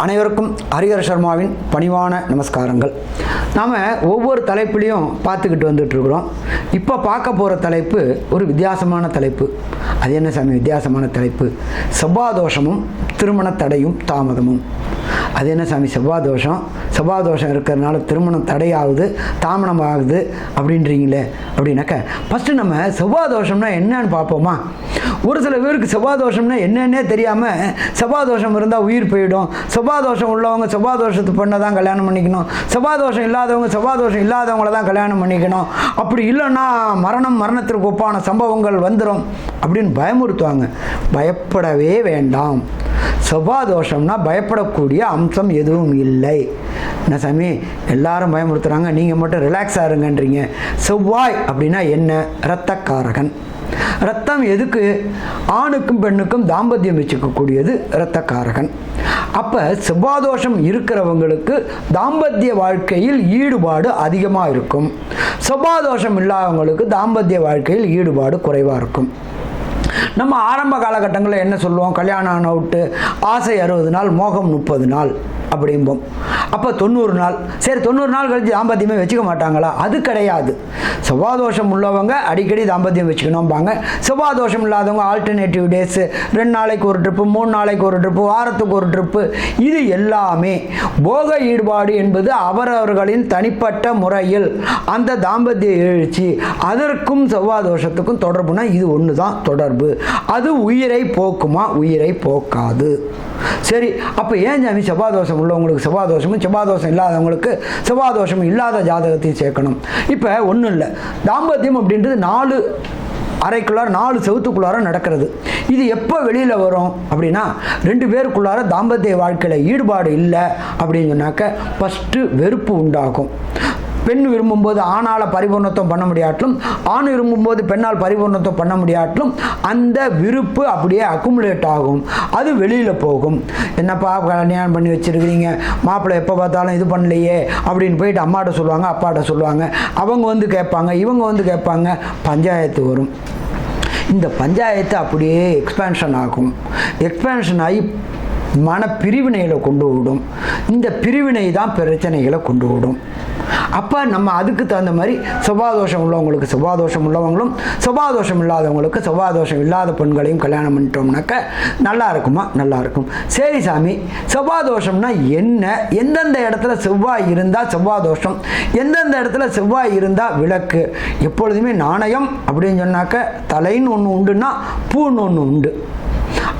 அனைவருக்கும் ஹரிஹர சர்மாவின் பணிவான நமஸ்காரங்கள். நாம் ஒவ்வொரு தலைப்புலையும் பார்த்துக்கிட்டு வந்துட்டுருக்குறோம். இப்போ பார்க்க போகிற தலைப்பு ஒரு வித்தியாசமான தலைப்பு. அது என்ன சாமி வித்தியாசமான தலைப்பு? செவ்வாதோஷமும் திருமண தடையும் தாமதமும். அது என்ன சாமி செவ்வாதோஷம்? செவ்வாதோஷம் இருக்கிறதுனால திருமணம் தடையாகுது, தாமதம் ஆகுது அப்படின்றீங்களே. அப்படின்னாக்க ஃபஸ்ட்டு நம்ம செவ்வாதோஷம்னா என்னன்னு பார்ப்போமா? ஒரு சில பேருக்கு செவ்வாதோஷம்னா என்னன்னே தெரியாமல் செவ்வாதோஷம் இருந்தால் உயிர் போயிடும், செவ்வாதோஷம் உள்ளவங்க செவ்வாதோஷத்து பண்ண தான் கல்யாணம் பண்ணிக்கணும், செவ்வாதோஷம் இல்லாதவங்க செவ்வாதோஷம் இல்லாதவங்கள தான் கல்யாணம் பண்ணிக்கணும், அப்படி இல்லைன்னா மரணத்திற்கு ஒப்பான சம்பவங்கள் வந்துடும் அப்படின்னு பயமுறுத்துவாங்க. பயப்படவே வேண்டாம். செவ்வாதோஷம்னா பயப்படக்கூடிய அம்சம் எதுவும் இல்லை. என்ன சாமி எல்லாரும் பயமுறுத்துகிறாங்க, நீங்கள் மட்டும் ரிலாக்ஸாக இருங்கன்றீங்க. செவ்வாய் அப்படின்னா என்ன? இரத்தக்காரகன். ரத்தம் எதுக்கு? ஆணுக்கும் பெண்ணுக்கும் தாம்பத்தியம் வச்சுக்கக்கூடியது இரத்தக்காரகன். அப்போ செவ்வாதோஷம் இருக்கிறவங்களுக்கு தாம்பத்திய வாழ்க்கையில் ஈடுபாடு அதிகமாக இருக்கும். செவ்வாதோஷம் இல்லாதவங்களுக்கு தாம்பத்திய வாழ்க்கையில் ஈடுபாடு குறைவாக இருக்கும். நம்ம ஆரம்ப காலகட்டங்களில் என்ன சொல்லுவோம்? கல்யாணம் ஆன விட்டு ஆசை 60 நாள், மோகம் 30 நாள் அப்படிம்போம். அப்போ 90 நாள். சரி, 90 நாள் கழிச்சு தாம்பத்தியமே வச்சுக்க மாட்டாங்களா? அது கிடையாது. செவ்வாதோஷம் உள்ளவங்க அடிக்கடி தாம்பத்தியம் வச்சுக்கணும்பாங்க. செவ்வாதோஷம் இல்லாதவங்க ஆல்டர்னேட்டிவ் டேஸு, 2 நாளைக்கு ஒரு ட்ரிப்பு, 3 நாளைக்கு ஒரு ட்ரிப்பு, வாரத்துக்கு ஒரு ட்ரிப்பு. இது எல்லாமே போக ஈடுபாடு என்பது அவரவர்களின் தனிப்பட்ட முறையில் அந்த தாம்பத்திய எழுச்சி, அதற்கும் செவ்வாதோஷத்துக்கும் தொடர்புனா இது ஒன்று தான் தொடர்பு. அது உயிரை போக்குமா? உயிரை போக்காது. சரி, அப்போ ஏன் சாமி செவ்வாதோஷம் உள்ளவங்களுக்கு செவ்வாதோஷமும் செவ்வாதோஷம் இல்லாதவங்களுக்கு செவ்வாதோஷம் இல்லாத ஜாதகத்தையும் சேர்க்கணும்? இப்போ ஒன்றும் இல்லை, தாம்பத்தியம் அப்படின்றது 4 அறைக்குள்ளார 4 செவத்துக்குள்ளார நடக்கிறது. இது எப்போ வெளியில் வரும் அப்படின்னா, 2 பேருக்குள்ளார தாம்பத்திய வாழ்க்கையில் ஈடுபாடு இல்லை அப்படின்னு சொன்னாக்க ஃபஸ்ட்டு வெறுப்பு உண்டாகும். பெண் விரும்பும்போது ஆணால் பரிபூர்ணத்துவம் பண்ண முடியாட்டிலும், ஆண் விரும்பும்போது பெண்ணால் பரிபூர்ணத்துவம் பண்ண முடியாட்டிலும் அந்த விருப்பு அப்படியே அக்குமுலேட் ஆகும். அது வெளியில் போகும். என்னப்பா கல்யாணம் பண்ணி வச்சுருக்கிறீங்க, மாப்பிள்ளை எப்போ பார்த்தாலும் இது பண்ணலையே அப்படின்னு போயிட்டு அம்மாட்ட சொல்லுவாங்க, அப்பாட்ட சொல்லுவாங்க. அவங்க வந்து கேட்பாங்க, இவங்க வந்து கேட்பாங்க, பஞ்சாயத்து வரும். இந்த பஞ்சாயத்து அப்படியே எக்ஸ்பேன்ஷன் ஆகும். எக்ஸ்பேன்ஷன் ஆகி மன பிரிவினைகளை கொண்டு விடும். இந்த பிரிவினை தான் பிரச்சனைகளை கொண்டு விடும். அப்போ நம்ம அதுக்கு தகுந்த மாதிரி செவ்வாதோஷம் உள்ளவங்களுக்கு செவ்வாதோஷம் உள்ளவங்களும் செவ்வாதோஷம் இல்லாதவங்களுக்கு செவ்வாதோஷம் இல்லாத பெண்களையும் கல்யாணம் பண்ணிட்டோம்னாக்க நல்லா இருக்குமா? நல்லா இருக்கும். சரி சாமி, செவ்வாதோஷம்னா என்ன? எந்தெந்த இடத்துல செவ்வாய் இருந்தால் செவ்வாதோஷம், எந்தெந்த இடத்துல செவ்வாய் இருந்தால் விளக்கு? எப்பொழுதுமே நாணயம் அப்படின்னு சொன்னாக்க தலைன்னு ஒன்று உண்டுன்னா பூன்னு ஒன்று உண்டு.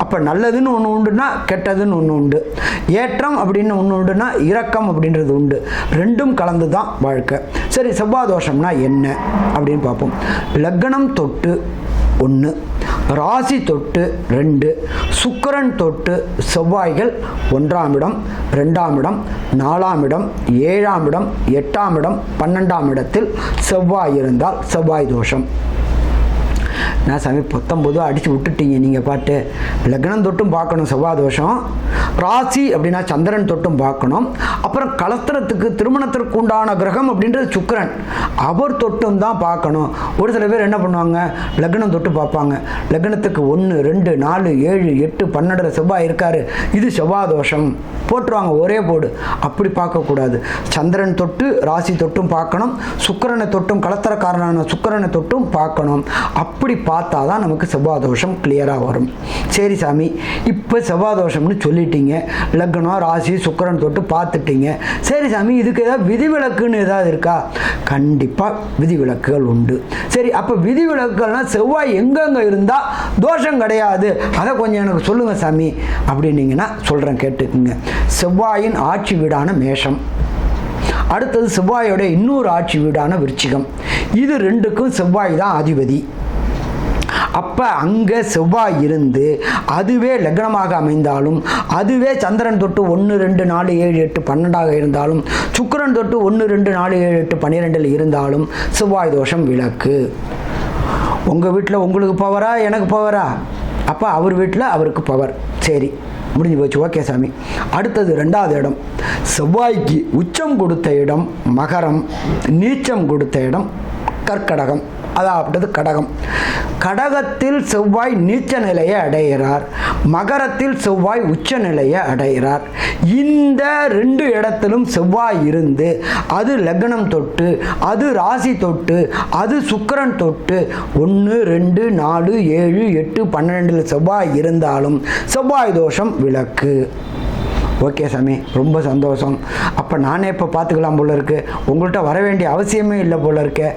அப்போ நல்லதுன்னு ஒன்று உண்டுன்னா கெட்டதுன்னு ஒன்று உண்டு. ஏற்றம் அப்படின்னு ஒன்று உண்டுன்னா இரக்கம் அப்படின்றது உண்டு. ரெண்டும் கலந்து தான் வாழ்க்கை. சரி, செவ்வாதோஷம்னா என்ன அப்படின்னு பார்ப்போம். லக்னம் தொட்டு 1, ராசி தொட்டு 2, சுக்கிரன் தொட்டு செவ்வாய்கள் 1ஆம் இடம், 2ஆம் இடம், 4ஆம் இடம், 7ஆம் இடம், 8ஆம் இடம், 12ஆம் இடத்தில் செவ்வாய் இருந்தால் செவ்வாய் தோஷம். நான் சாமி 19 அடித்து விட்டுட்டீங்க நீங்கள் பாட்டு. லக்னம் தொட்டும் பார்க்கணும் செவ்வாதோஷம், ராசி அப்படின்னா சந்திரன் தொட்டும் பார்க்கணும், அப்புறம் கலஸ்திரத்துக்கு திருமணத்திற்கு உண்டான கிரகம் அப்படின்றது சுக்கிரன், அவர் தொட்டும் தான் பார்க்கணும். ஒரு சில பேர் என்ன பண்ணுவாங்க, லக்னம் தொட்டு பார்ப்பாங்க. லக்னத்துக்கு 1, 2, 4, 7, 8, 12 செவ்வாய் இருக்காரு, இது செவ்வாதோஷம் போட்டுருவாங்க, ஒரே போடு. அப்படி பார்க்கக்கூடாது. சந்திரன் தொட்டு ராசி தொட்டும் பார்க்கணும், சுக்கிரனை தொட்டும் கலஸ்திரக்காரனான சுக்கிரனை தொட்டும் பார்க்கணும். அப்படி பார்த்தா தான் நமக்கு செவ்வாதோஷம் கிளியராக வரும். சரி சாமி, இப்போ செவ்வாதோஷம்னு சொல்லிட்டீங்க, லக்னம் ராசி சுக்கிரன் தொட்டு பார்த்துட்டீங்க. சரி சாமி, இதுக்கு ஏதாவது விதிவிலக்குன்னு ஏதாவது இருக்கா? கண்டிப்பாக விதிவிலக்குகள் உண்டு. சரி, அப்போ விதிவிலக்குகள்னால் செவ்வாய் எங்கெங்கே இருந்தால் தோஷம் கிடையாது, அதை கொஞ்சம் எனக்கு சொல்லுங்கள் சாமி அப்படின்னீங்கன்னா சொல்கிறேன், கேட்டுக்குங்க. செவ்வாயின் ஆட்சி வீடான மேஷம், அடுத்தது செவ்வாயோட இன்னொரு ஆட்சி வீடான விருச்சிகம். இது 2க்கும் செவ்வாய் தான் அதிபதி. அப்போ அங்கே செவ்வாய் இருந்து அதுவே லக்னமாக அமைந்தாலும், அதுவே சந்திரன் தொட்டு 1, 2, 4, 7, 8, 12ஆக இருந்தாலும், சுக்கிரன் தொட்டு 1, 2, 4, 7, 8, 12 இருந்தாலும் செவ்வாய் தோஷம் விலக்கு. உங்கள் வீட்டில் உங்களுக்கு பவரா, எனக்கு பவரா? அப்போ அவர் வீட்டில் அவருக்கு பவர். சரி, முடிஞ்சு போச்சு. ஓகே சாமி. அடுத்தது 2ஆவது இடம். செவ்வாய்க்கு உச்சம் கொடுத்த இடம் மகரம், நீச்சம் கொடுத்த இடம் கர்க்கடகம், அதாவது கடகம். கடகத்தில் செவ்வாய் நீச்ச நிலையை அடைகிறார், மகரத்தில் செவ்வாய் உச்ச நிலையை அடைகிறார். இந்த 2 இடத்திலும் செவ்வாய் இருந்து அது லக்னம் தொட்டு, அது ராசி தொட்டு, அது சுக்கிரன் தொட்டு 1 2 4 7 8 12 செவ்வாய் இருந்தாலும் செவ்வாய் தோஷம் விலக்கு. ஓகே சாமி, ரொம்ப சந்தோஷம். அப்போ நானே இப்போ பார்த்துக்கலாம் போல இருக்கு, உங்கள்கிட்ட வர வேண்டிய அவசியமே இல்லை போல இருக்கே.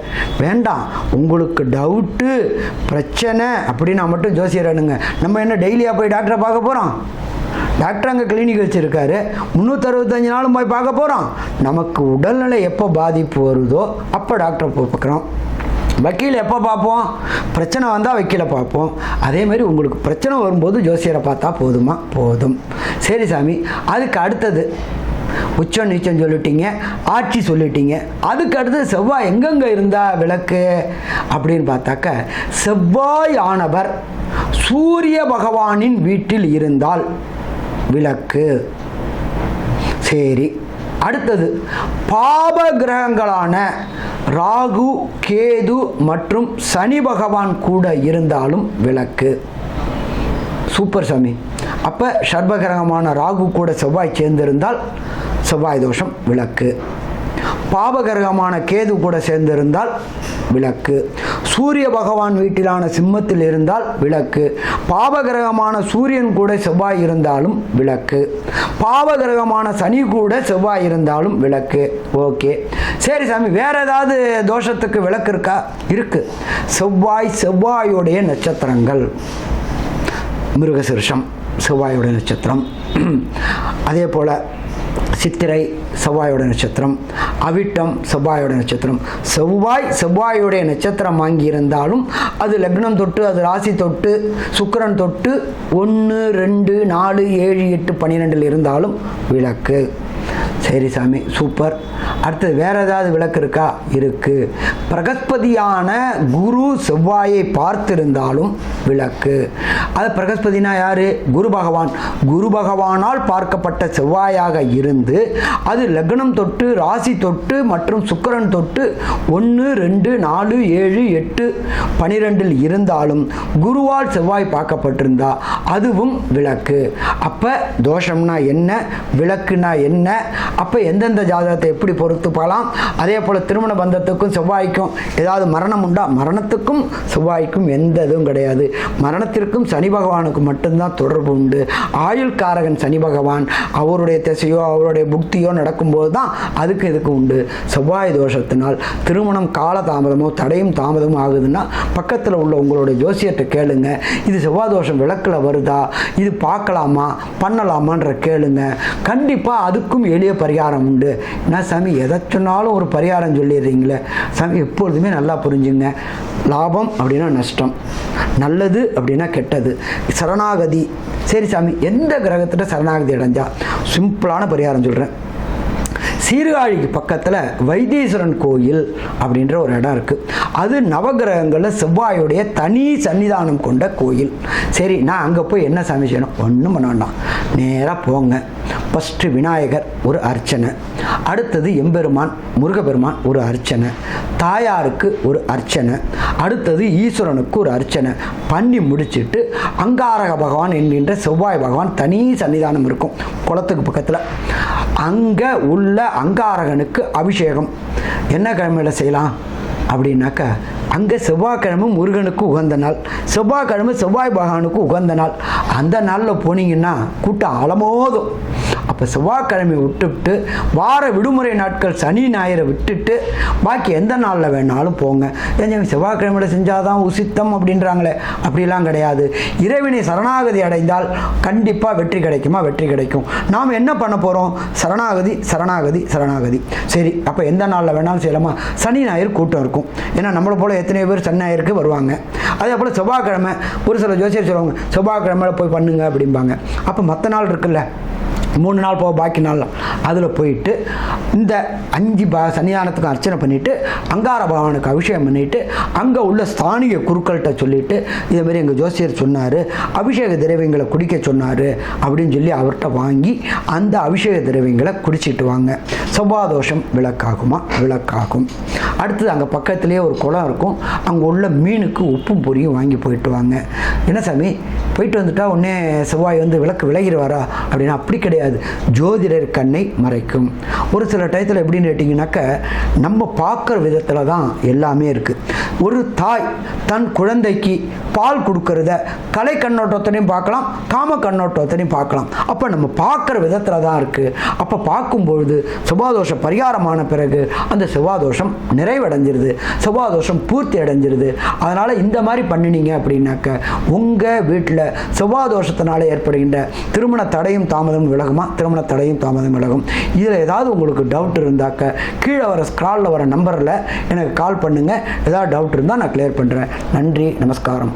வேண்டாம், உங்களுக்கு டவுட்டு பிரச்சனை அப்படின்னா மட்டும் ஜோசியரனுங்க. நம்ம என்ன டெய்லியாக போய் டாக்டரை பார்க்க போகிறோம்? டாக்டர் அங்கே கிளினிக் வச்சுருக்காரு, 365 நாளும் போய் பார்க்க போகிறோம். நமக்கு உடல்நிலை எப்போ பாதிப்பு வருதோ அப்போ டாக்டரை போய் பார்க்குறோம். வக்கீல் எப்போ பார்ப்போம்? பிரச்சனை வந்தால் வக்கீலை பார்ப்போம். அதேமாதிரி உங்களுக்கு பிரச்சனை வரும்போது ஜோசியரை பார்த்தா போதுமா? போதும். சரி சாமி, அதுக்கு அடுத்தது உச்சம் நீச்சம் சொல்லிட்டீங்க, ஆட்சி சொல்லிட்டீங்க. அதுக்கு அடுத்தது செவ்வாய் எங்கெங்கே இருந்தால் விளக்கு அப்படின்னு பார்த்தாக்க, செவ்வாய் ஆனவர் சூரிய பகவானின் வீட்டில் இருந்தால் விளக்கு. சரி, அடுத்தது பாப கிரகங்களான ராகு, கேது மற்றும் சனி பகவான் கூட இருந்தாலும் விளக்கு. சூப்பர் சாமி. அப்போ சர்வகிரகமான ராகு கூட செவ்வாய் சேர்ந்திருந்தால் செவ்வாய் தோஷம் விளக்கு. பாபகிரகமான கேது கூட சேர்ந்திருந்தால் விளக்கு. சூரிய பகவான் வீட்டிலான சிம்மத்தில் இருந்தால் விளக்கு. பாபகிரகமான சூரியன் கூட செவ்வாய் இருந்தாலும் விளக்கு. பாபகிரகமான சனி கூட செவ்வாய் இருந்தாலும் விளக்கு. ஓகே, சரி சாமி, வேற ஏதாவது தோஷத்துக்கு விளக்கு இருக்கா? இருக்கு. செவ்வாயோடைய நட்சத்திரங்கள், மிருகசிருஷம் செவ்வாயோடைய நட்சத்திரம், அதே போல் சித்திரை செவ்வாயோட நட்சத்திரம், அவிட்டம் செவ்வாயோட நட்சத்திரம். செவ்வாயோடைய நட்சத்திரம் வாங்கியிருந்தாலும் அது லக்னம் தொட்டு, அது ராசி தொட்டு, சுக்கிரன் தொட்டு 1 2 4 7 8 12 இருந்தாலும் விளக்கு. சரி சாமி, சூப்பர். அடுத்தது வேற ஏதாவது விளக்கு இருக்கா? இருக்கு. பிரகஸ்பதியான குரு செவ்வாயை பார்த்திருந்தாலும் விளக்கு. அது பிரகஸ்பதினா யாரு? குரு பகவான். குரு பகவானால் பார்க்கப்பட்ட செவ்வாயாக இருந்து அது லக்னம் தொட்டு, ராசி தொட்டு மற்றும் சுக்கிரன் தொட்டு 1 2 4 7 8 12 இருந்தாலும் குருவால் செவ்வாய் பார்க்கப்பட்டிருந்தா அதுவும் விளக்கு. அப்ப தோஷம்னா என்ன, விளக்குனா என்ன, அப்ப எந்தெந்த ஜாதகத்தை எப்படி பொறுத்து பார்க்கலாம்? அதே போல திருமண பந்தத்துக்கும் செவ்வாய்க்கும் ஏதாவது மரணம் உண்டா? மரணத்துக்கும் செவ்வாய்க்கும் எந்த இதுவும் கிடையாது. மரணத்திற்கும் சனி பகவானுக்கு மட்டும்தான் தொடர்பு உண்டு. ஆயுள் காரகன் சனி பகவான். அவருடைய திசையோ அவருடைய புக்தியோ நடக்கும்போது தான் அதுக்கு இதுக்கு உண்டு. செவ்வாய் தோஷத்தினால் திருமணம் கால தாமதமோ தடையும் தாமதமும் ஆகுதுன்னா பக்கத்தில் உள்ள உங்களுடைய ஜோசியத்தை கேளுங்க. இது செவ்வாய் தோஷம் விளக்கில் வருதா, இது பார்க்கலாமா பண்ணலாமான்ற கேளுங்க. கண்டிப்பாக அதுக்கும் எளிய பரிகாரம் உண்டு. என்ன சாமி எதை சொன்னாலும் ஒரு பரிகாரம் சொல்லிடுறீங்களே சாமி? எப்பொழுதுமே நல்லா புரிஞ்சுங்க. லாபம் அப்படின்னா நஷ்டம், நல்லது அப்படின்னா கெட்டது, சரணாகதி. சரி சாமி, எந்த கிரகத்தில் சரணாகதி அடைஞ்சா? சிம்பிளான பரிகாரம் சொல்கிறேன். சீர்காழிக்கு பக்கத்தில் வைத்தீஸ்வரன் கோயில் அப்படின்ற ஒரு இடம் இருக்குது. அது நவகிரகங்களில் செவ்வாயுடைய தனி சன்னிதானம் கொண்ட கோயில். சரி, நான் அங்கே போய் என்ன சாமி செய்யணும்? ஒன்றும் பண்ண வேண்டாம், நேராக போங்க. ஃபஸ்ட்டு விநாயகர் ஒரு அர்ச்சனை, அடுத்தது எம்பெருமான் முருகப்பெருமான் ஒரு அர்ச்சனை, தாயாருக்கு ஒரு அர்ச்சனை, அடுத்தது ஈஸ்வரனுக்கு ஒரு அர்ச்சனை பண்ணி முடிச்சுட்டு அங்காரக பகவான் என்கின்ற செவ்வாய் பகவான் தனி சன்னிதானம் இருக்கும் குளத்துக்கு பக்கத்தில். அங்கே உள்ள அங்காரகனுக்கு அபிஷேகம் என்ன கிழமையில் செய்யலாம் அப்படின்னாக்கா, அங்கே செவ்வாய்க்கிழமை முருகனுக்கு உகந்த நாள், செவ்வாய்க்கிழமை செவ்வாய் பகவானுக்கு உகந்த நாள். அந்த நாளில் போனீங்கன்னா கூட்டம் அலமோதும். அப்போ செவ்வாய்க்கிழமை விட்டுவிட்டு வார விடுமுறை நாட்கள் சனி ஞாயிறை விட்டுட்டு பாக்கி எந்த நாளில் வேணாலும் போங்க. ஏன் செவ்வாய்க்கிழமையில் செஞ்சாதான் உசித்தம் அப்படின்றாங்களே, அப்படிலாம் கிடையாது. இறைவனை சரணாகதி அடைந்தால் கண்டிப்பாக வெற்றி கிடைக்குமா? வெற்றி கிடைக்கும். நாம் என்ன பண்ண போகிறோம்? சரணாகதி சரணாகதி சரணாகதி. சரி, அப்போ எந்த நாளில் வேணாலும் செய்யலாமா? சனி ஞாயிறு கூட்டம் இருக்கும். ஏன்னா நம்மளை போல் எத்தனை பேர் சனி ஞாயிறுக்கு வருவாங்க. அதே போல் செவ்வாய்க்கிழமை ஒரு சில ஜோசியர் சொல்லுவாங்க செவ்வாய்க்கிழமையில் போய் பண்ணுங்க அப்படிம்பாங்க. அப்போ மற்ற நாள் இருக்குல்ல, 3 நாள் போக பாக்கி நாள் அதில் போயிட்டு இந்த 5 சன்னிதானத்துக்கும் அர்ச்சனை பண்ணிவிட்டு அங்கார பகவானுக்கு அபிஷேகம் பண்ணிவிட்டு அங்கே உள்ள ஸ்தானிய குருக்கள்கிட்ட சொல்லிவிட்டு இதேமாரி எங்கள் ஜோசியர் சொன்னார், அபிஷேக திரவியங்களை குடிக்க சொன்னார் அப்படின்னு சொல்லி அவர்கிட்ட வாங்கி அந்த அபிஷேக திரவியங்களை குடிச்சிட்டு வாங்க. செவ்வாதோஷம் விளக்காகுமா? விளக்காகும். அடுத்தது அங்கே பக்கத்துலேயே ஒரு குளம் இருக்கும், அங்கே உள்ள மீனுக்கு உப்பும் பொரியும் வாங்கி போயிட்டு வாங்க. என்ன சாமி போயிட்டு வந்துட்டா உடனே செவ்வாய் வந்து விளக்கு விலகிடுவாரா அப்படின்னா அப்படி கிடையாது. ஜோதிடர் கண்ணை மறைக்கும். ஒரு சில டயத்தில் எப்படின்னு கேட்டிங்கனாக்க நம்ம பார்க்குற விதத்தில் தான் எல்லாமே இருக்குது. ஒரு தாய் தன் குழந்தைக்கு பால் கொடுக்கறத கலை கண்ணோட்டத்திலையும் பார்க்கலாம், காம கண்ணோட்டத்திலையும் பார்க்கலாம். அப்போ நம்ம பார்க்குற விதத்தில் தான் இருக்குது. அப்போ பார்க்கும்பொழுது செவ்வாதோஷ பரிகாரமான பிறகு அந்த செவ்வாதோஷம் நிறைவடைஞ்சிருது, செவ்வாதோஷம் பூர்த்தி அடைஞ்சிருது. அதனால் இந்த மாதிரி பண்ணினீங்க அப்படின்னாக்க உங்கள் வீட்டில் செவ்வாதோஷத்தினால ஏற்படுகின்ற திருமண தடையும் தாமதம் விலகுமா? திருமண தடையும் தாமதம் விலகும். இதில் ஏதாவது உங்களுக்கு டவுட் இருந்தாக்க கீழே வர ஸ்க்ராலில் வர நம்பரில் எனக்கு கால் பண்ணுங்கள். ஏதாவது டவுட் இருந்தால் நான் கிளியர் பண்ணுறேன். நன்றி, நமஸ்காரம்.